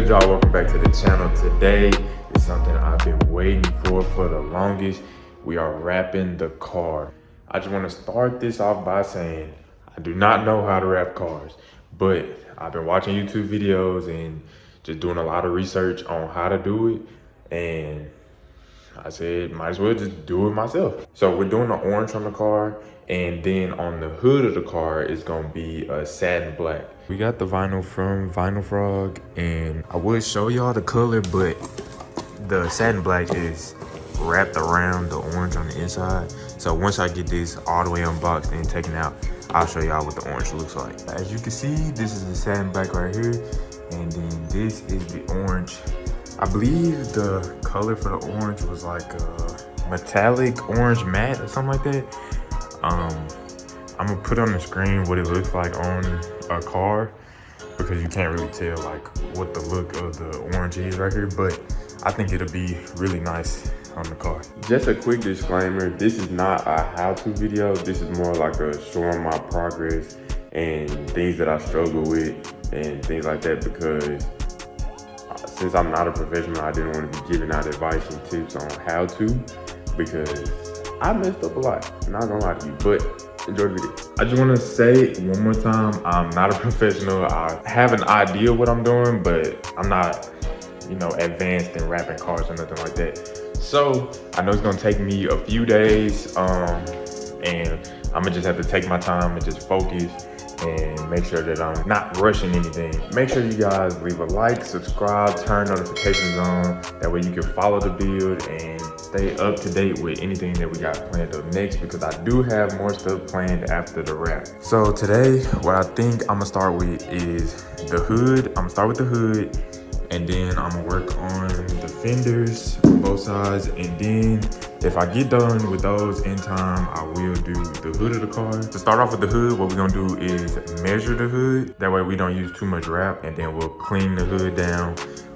good, y'all? Welcome back to the channel. Today is something I've been waiting for the longest. We are wrapping the car. I just want to start this off by saying I do not know how to wrap cars, but I've been watching YouTube videos and just doing a lot of research on how to do it, and I said might as well just do it myself. So we're doing the orange on the car, and then on the hood of the car is gonna be a satin black. We got the vinyl from Vinyl Frog, and I would show y'all the color, but the satin black is wrapped around the orange on the inside. So once I get this all the way unboxed and taken out, I'll show y'all what the orange looks like. As you can see, this is the satin black right here, and then this is the orange. I believe the color for the orange was like a metallic orange matte or something like that. I'm gonna put on the screen what it looks like on a car, because you can't really tell like what the look of the orange is right here, but I think it'll be really nice on the car. Just a quick disclaimer, this is not a how-to video. This is more like a showing my progress and things that I struggle with and things like that, because since I'm not a professional, I didn't want to be giving out advice and tips on how to, because I messed up a lot, I'm not gonna lie to you, but enjoy the video. I just want to say one more time, I'm not a professional. I have an idea what I'm doing, but I'm not, you know, advanced in wrapping cars or nothing like that. So I know it's gonna take me a few days, and I'm gonna just have to take my time and just focus and make sure that I'm not rushing anything. Make sure you guys leave a like, subscribe, turn notifications on. That way you can follow the build and stay up to date with anything that we got planned up next, because I do have more stuff planned after the wrap. So today, what I think I'm gonna start with is the hood. I'm gonna start with the hood, and then I'm gonna work on the fenders on both sides, and then if I get done with those in time, I will do the hood of the car. To start off with the hood, what we're gonna do is measure the hood. That way we don't use too much wrap, and then we'll clean the hood down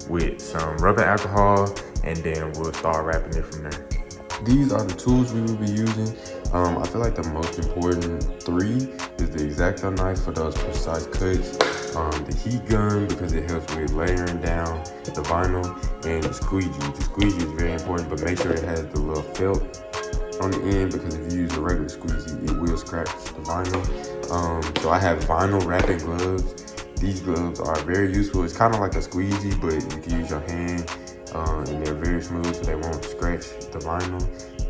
with some rubbing alcohol, and then we'll start wrapping it from there. These are the tools we will be using. I feel like the most important three is the X-Acto knife for those precise cuts, the heat gun because it helps with layering down the vinyl, and the squeegee. The squeegee is very important, but make sure it has the little felt on the end, because if you use a regular squeegee, it will scratch the vinyl. So I have vinyl wrapping gloves. These gloves are very useful. It's kind of like a squeegee, but you can use your hand, and they're very smooth, so they won't scratch the vinyl.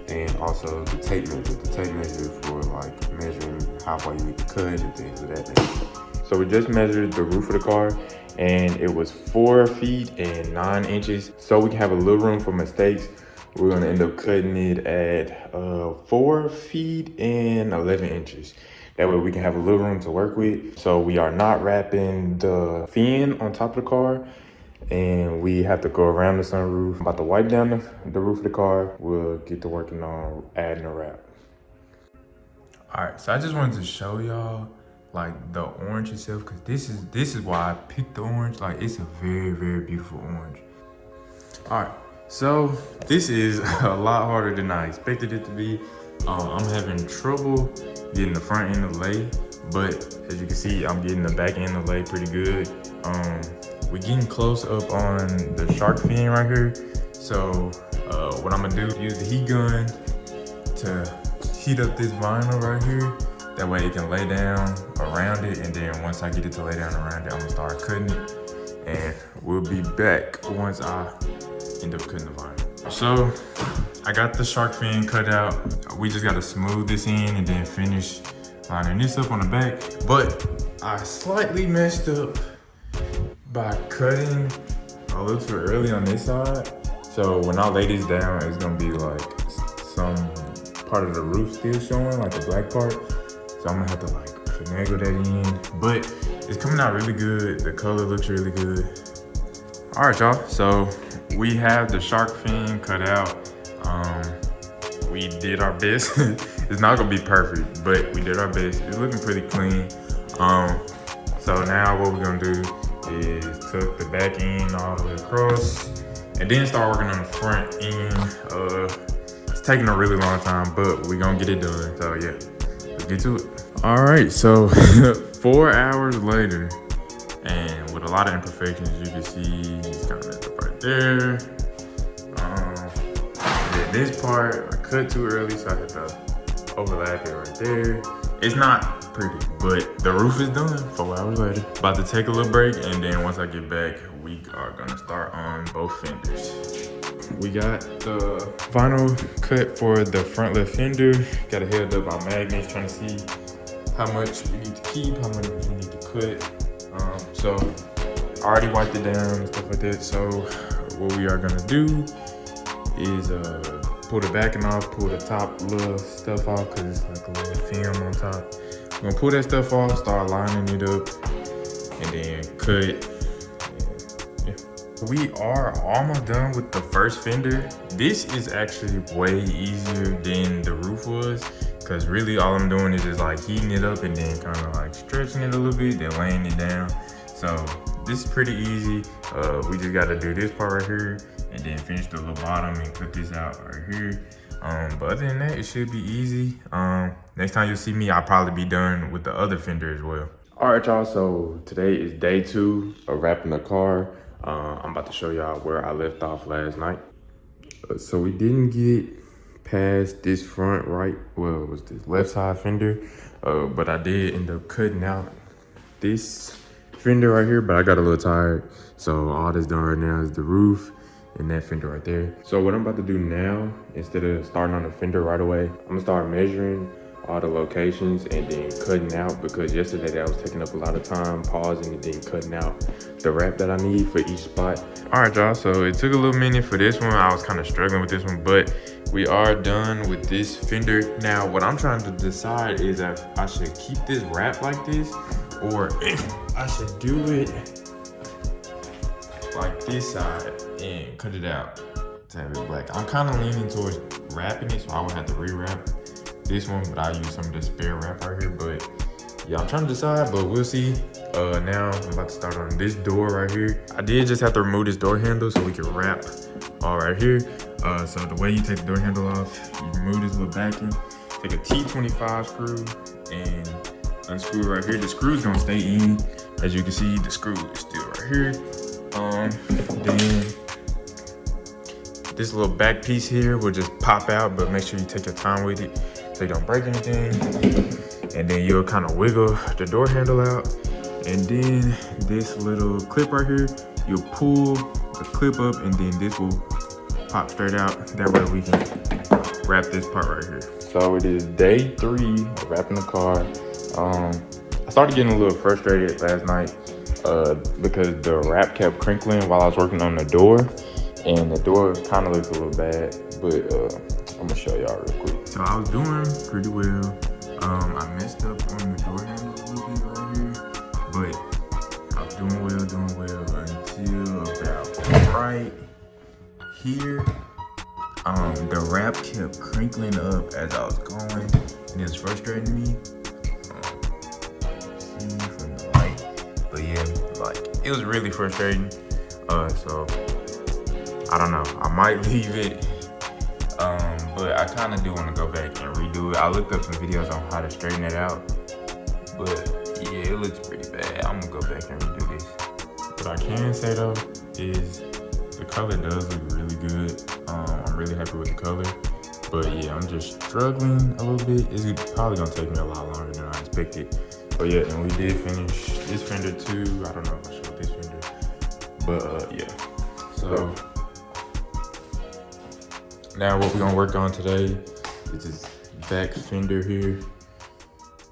And also the tape measure. The tape measure for like measuring how far you need to cut and things of that nature. So we just measured the roof of the car, and it was 4 feet and 9 inches. So we can have a little room for mistakes. We're gonna end up cutting it at 4 feet and 11 inches. That way we can have a little room to work with. So we are not wrapping the fin on top of the car, and we have to go around the sunroof. I'm about to wipe down the roof of the car. We'll get to working on adding a wrap. All right, so I just wanted to show y'all like the orange itself, because this is why I picked the orange. Like, it's a very, very beautiful orange. All right, so this is a lot harder than I expected it to be. I'm having trouble getting the front end to lay, but as you can see, I'm getting the back end to lay pretty good. We're getting close up on the shark fin right here. So what I'm gonna do, use the heat gun to heat up this vinyl right here. That way it can lay down around it, and then once I get it to lay down around it, I'm gonna start cutting it, and we'll be back once I end up cutting the vinyl. So I got the shark fin cut out. We just gotta smooth this in and then finish lining this up on the back. But I slightly messed up by cutting a little too early on this side. So when I lay this down, it's gonna be like some part of the roof still showing, like the black part. So I'm gonna have to like finagle that in, but it's coming out really good. The color looks really good. All right, y'all, so we have the shark fin cut out. We did our best. It's not gonna be perfect, but we did our best. It's looking pretty clean. So now what we're gonna do is tuck the back end all the way across, and then start working on the front end. It's taking a really long time, but we're gonna get it done. So yeah, let's get to it. All right, so 4 hours later, and with a lot of imperfections. You can see he's kind of messed up right there. This part I cut too early, so I had to overlap it right there. It's not pretty, but the roof is done 4 hours later. About to take a little break, and then once I get back, we are gonna start on both fenders. We got the vinyl cut for the front left fender. Got it held up by magnets, trying to see how much we need to keep, how much we need to cut. So I already wiped it down and stuff like that. So what we are gonna do is pull the backing off, pull the top little stuff off, cause it's like a little film on top. We're gonna pull that stuff off, start lining it up, and then cut. We are almost done with the first fender. This is actually way easier than the roof was, because really all I'm doing is just like heating it up and then kind of like stretching it a little bit, then laying it down. So this is pretty easy. We just got to do this part right here and then finish the little bottom and cut this out right here. But other than that, it should be easy. Next time you see me, I'll probably be done with the other fender as well. All right, y'all, so today is day 2 of wrapping the car. I'm about to show y'all where I left off last night. So we didn't get past this front right, well, it was this left side fender, but I did end up cutting out this fender right here, but I got a little tired. So all that's done right now is the roof and that fender right there. So what I'm about to do now, instead of starting on the fender right away, I'm gonna start measuring all the locations and then cutting out, because yesterday that was taking up a lot of time, pausing and then cutting out the wrap that I need for each spot. All right, y'all, so it took a little minute for this one. I was kind of struggling with this one, but we are done with this fender. Now, what I'm trying to decide is if I should keep this wrap like this, or if I should do it like this side and cut it out to have it black. I'm kind of leaning towards wrapping it, so I would have to rewrap this one, but I use some of the spare wrap right here. But yeah, I'm trying to decide, but we'll see. Now I'm about to start on this door right here. I did just have to remove this door handle so we can wrap all right here. So the way you take the door handle off, you remove this little backing, take a T25 screw and unscrew it right here. The screw's gonna stay in. As you can see, the screw is still right here. Then this little back piece here will just pop out, but make sure you take your time with it so you don't break anything. And then you'll kind of wiggle the door handle out. And then this little clip right here, you'll pull the clip up and then this will pop straight out. That way we can wrap this part right here. So it is day 3 of wrapping the car. I started getting a little frustrated last night because the wrap kept crinkling while I was working on the door. And the door kind of looks a little bad, but I'm gonna show y'all real quick. So I was doing pretty well. I messed up on the door handle a little bit right here, but I was doing well until about right here. The wrap kept crinkling up as I was going, and it was frustrating me. See from the light, but yeah, like it was really frustrating. So I don't know, I might leave it, but I kind of do want to go back and redo it. I looked up some videos on how to straighten it out, but yeah, it looks pretty bad. I'm gonna go back and redo this. What I can say though is the color does look really good. I'm really happy with the color, but yeah, I'm just struggling a little bit. It's probably gonna take me a lot longer than I expected. But yeah, and we did finish this fender too. I don't know if I showed this fender, but yeah. So now what we're gonna work on today is this back fender here.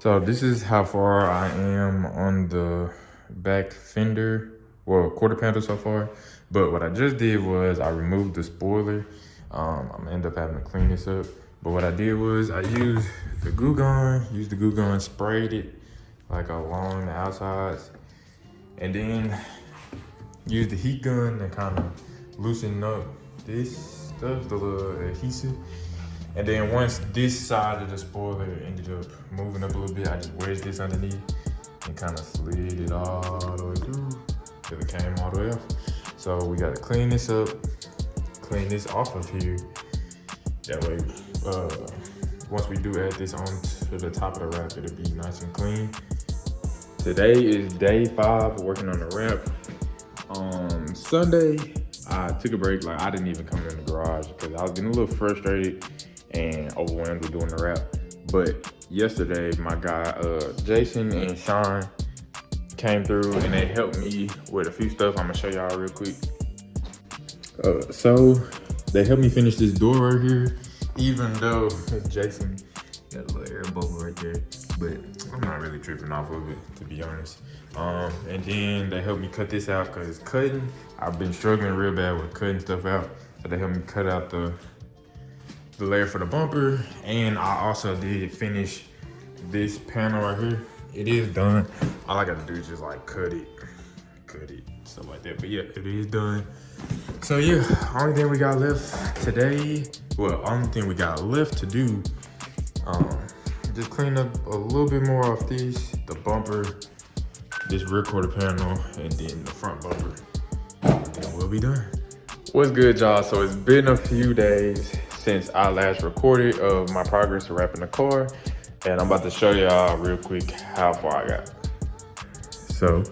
So this is how far I am on the back fender, well, quarter panel so far. But what I just did was I removed the spoiler. I'm gonna end up having to clean this up. But what I did was I used the glue gun, sprayed it like along the outsides, and then used the heat gun to kind of loosen up this stuff, the little adhesive. And then once this side of the spoiler ended up moving up a little bit, I just wedged this underneath and kind of slid it all the way through till it came all the way off. So we gotta clean this up, clean this off of here. That way, once we do add this onto the top of the wrap, it'll be nice and clean. Today is day 5 working on the wrap. Sunday, I took a break. Like, I didn't even come in the garage because I was getting a little frustrated and overwhelmed with doing the wrap. But yesterday, my guy Jason and Sean came through and they helped me with a few stuff. I'm gonna show y'all real quick. So they helped me finish this door right here, even though Jason got a little air bubble right there, but I'm not really tripping off of it, to be honest. And then they helped me cut this out because cutting, I've been struggling real bad with cutting stuff out. So they helped me cut out the layer for the bumper, and I also did finish this panel right here. It is done. All I gotta do is just like cut it, stuff like that. But yeah, it is done. So yeah, only thing we got left today, only thing we got left to do, just clean up a little bit more off these, the bumper, this rear quarter panel, and then the front bumper, and then we'll be done. What's good, y'all? So it's been a few days since I last recorded of my progress of wrapping the car, and I'm about to show y'all real quick how far I got. So,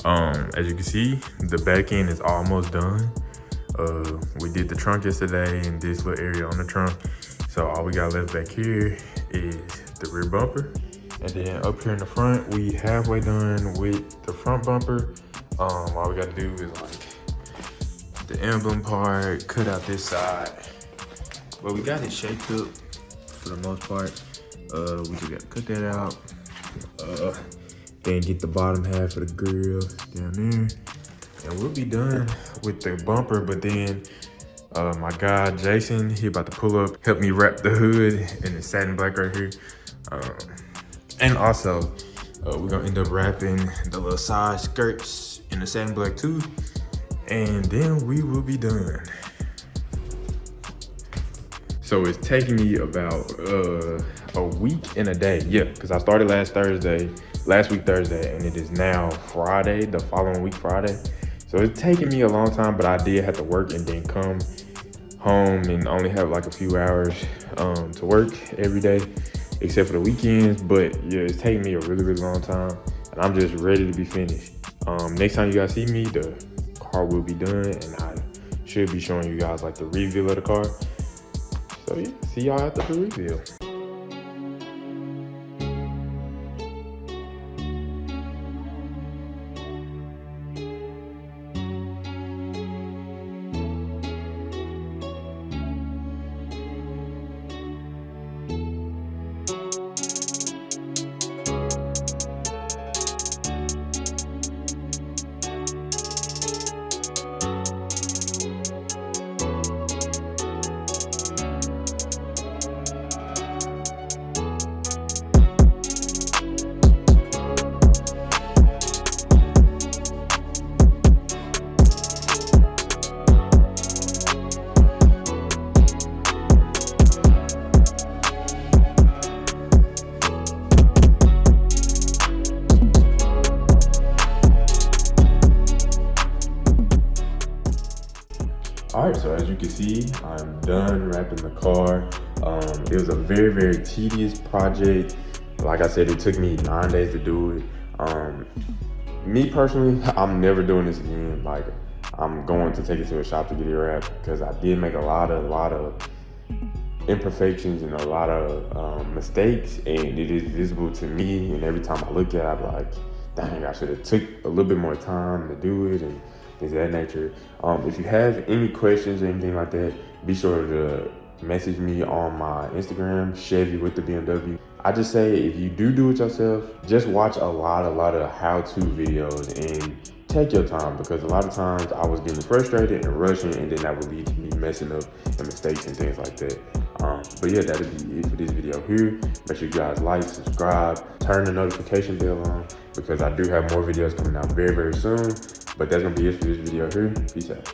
as you can see, the back end is almost done. We did the trunk yesterday and this little area on the trunk. So all we got left back here is the rear bumper. And then up here in the front, we halfway done with the front bumper. All we gotta do is like the emblem part, cut out this side. But we got it shaped up for the most part. We just gotta cut that out. Then get the bottom half of the grill down there. And we'll be done with the bumper, but then my guy Jason, he about to pull up, help me wrap the hood in the satin black right here. And also, we're gonna end up wrapping the little side skirts in the satin black too. And then we will be done. So it's taking me about a week and a day. Yeah, because I started last week Thursday, and it is now Friday, the following week Friday. So it's taking me a long time, but I did have to work and then come home and only have like a few hours to work every day, except for the weekends. But yeah, it's taking me a really, really long time, and I'm just ready to be finished. Next time you guys see me, the car will be done, and I should be showing you guys like the reveal of the car. So yeah, see y'all after the reveal. All right, so as you can see, I'm done wrapping the car. It was a very, very tedious project. Like I said, it took me 9 days to do it. Me personally, I'm never doing this again. Like, I'm going to take it to a shop to get it wrapped because I did make a lot of imperfections and a lot of mistakes, and it is visible to me. And every time I look at it, I'm like, dang, I should have took a little bit more time to do it and things of that nature. If you have any questions or anything like that, be sure to message me on my Instagram, ChevyWithTheBmw. I just say, if you do it yourself, just watch a lot of how-to videos and take your time, because a lot of times I was getting frustrated and rushing, and then that would lead to me messing up and mistakes and things like that. But yeah, that'll be it for this video here. Make sure you guys like, subscribe, turn the notification bell on, because I do have more videos coming out very, very soon. But that's gonna be it for this video here. Peace out.